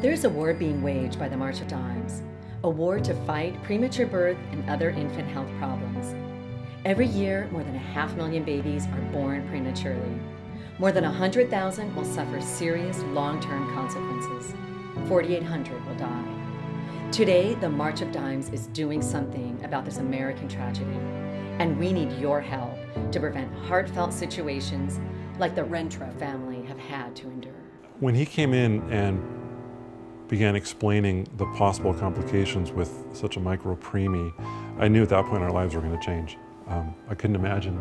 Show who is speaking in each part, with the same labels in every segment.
Speaker 1: There's a war being waged by the March of Dimes, a war to fight premature birth and other infant health problems. Every year, more than 500,000 babies are born prematurely. More than 100,000 will suffer serious long-term consequences. 4,800 will die. Today, the March of Dimes is doing something about this American tragedy, and we need your help to prevent heartfelt situations like the Rentra family have had to endure.
Speaker 2: When he came in and began explaining the possible complications with such a micro preemie, I knew at that point our lives were going to change. I couldn't imagine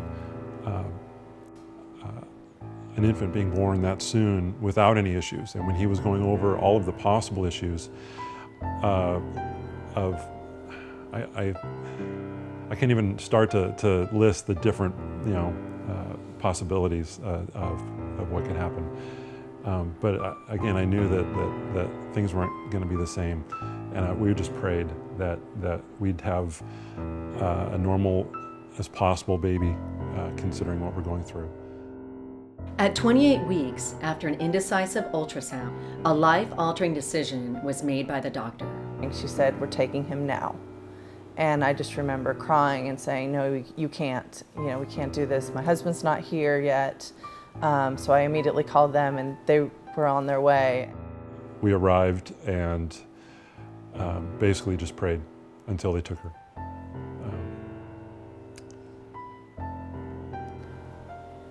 Speaker 2: an infant being born that soon without any issues. And when he was going over all of the possible issues I can't even start to list the different, possibilities of what could happen. But again, I knew that things weren't going to be the same, and we just prayed that we'd have a normal as possible baby, considering what we're going through.
Speaker 1: At 28 weeks, after an indecisive ultrasound, a life-altering decision was made by the doctor.
Speaker 3: And she said, "We're taking him now." And I just remember crying and saying, "No, you can't. We can't do this. My husband's not here yet." So I immediately called them, and they were on their way.
Speaker 2: We arrived and basically just prayed until they took her.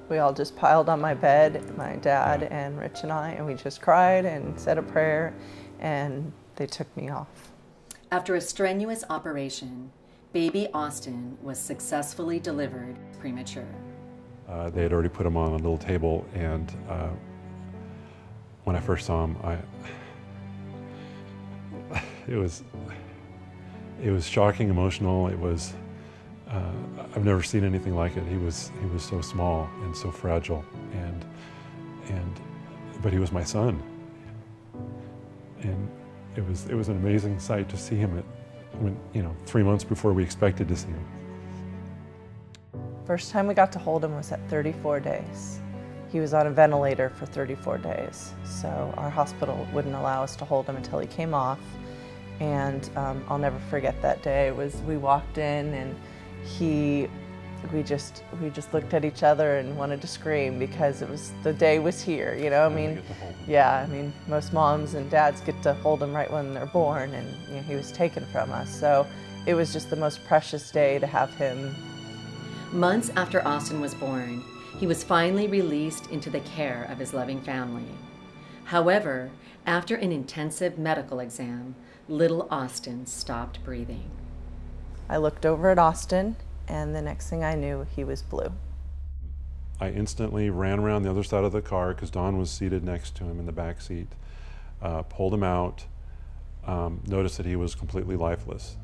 Speaker 3: We all just piled on my bed, my dad and Rich and I, and we just cried and said a prayer, and they took me off.
Speaker 1: After a strenuous operation, baby Austin was successfully delivered premature.
Speaker 2: They had already put him on a little table, and when I first saw him, it was shocking, emotional. It was I've never seen anything like it. He was so small and so fragile, but he was my son, and it was an amazing sight to see him 3 months before we expected to see him.
Speaker 3: First time we got to hold him was at 34 days. He was on a ventilator for 34 days, so our hospital wouldn't allow us to hold him until he came off. And I'll never forget that day. We walked in, and we just looked at each other and wanted to scream because the day was here, most moms and dads get to hold them right when they're born, and he was taken from us. So it was just the most precious day to have him.
Speaker 1: Months after Austin was born, he was finally released into the care of his loving family. However, after an intensive medical exam, little Austin stopped breathing.
Speaker 3: I looked over at Austin, and the next thing I knew, he was blue.
Speaker 2: I instantly ran around the other side of the car because Dawn was seated next to him in the back seat, pulled him out, noticed that he was completely lifeless.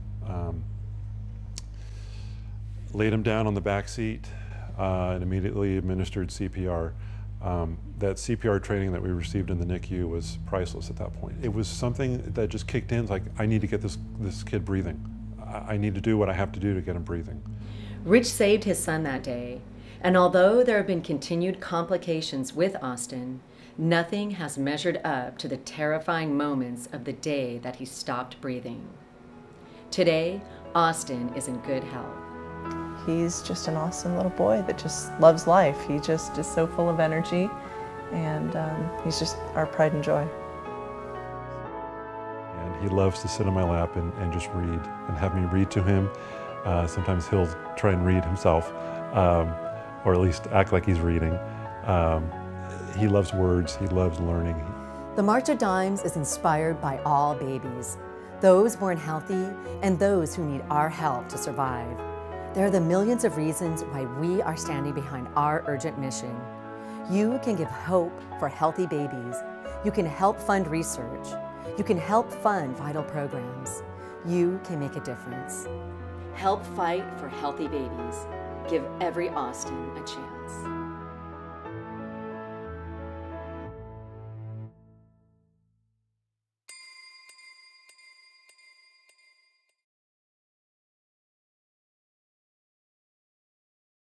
Speaker 2: Laid him down on the back seat and immediately administered CPR. That CPR training that we received in the NICU was priceless at that point. It was something that just kicked in, like, I need to get this kid breathing. I need to do what I have to do to get him breathing.
Speaker 1: Rich saved his son that day, and although there have been continued complications with Austin, nothing has measured up to the terrifying moments of the day that he stopped breathing. Today, Austin is in good health.
Speaker 3: He's just an awesome little boy that just loves life. He just is so full of energy, and he's just our pride and joy.
Speaker 2: And he loves to sit on my lap and just read and have me read to him. Sometimes he'll try and read himself, or at least act like he's reading. He loves words, he loves learning.
Speaker 1: The March of Dimes is inspired by all babies, those born healthy and those who need our help to survive. There are the millions of reasons why we are standing behind our urgent mission. You can give hope for healthy babies. You can help fund research. You can help fund vital programs. You can make a difference. Help fight for healthy babies. Give every Austin a chance.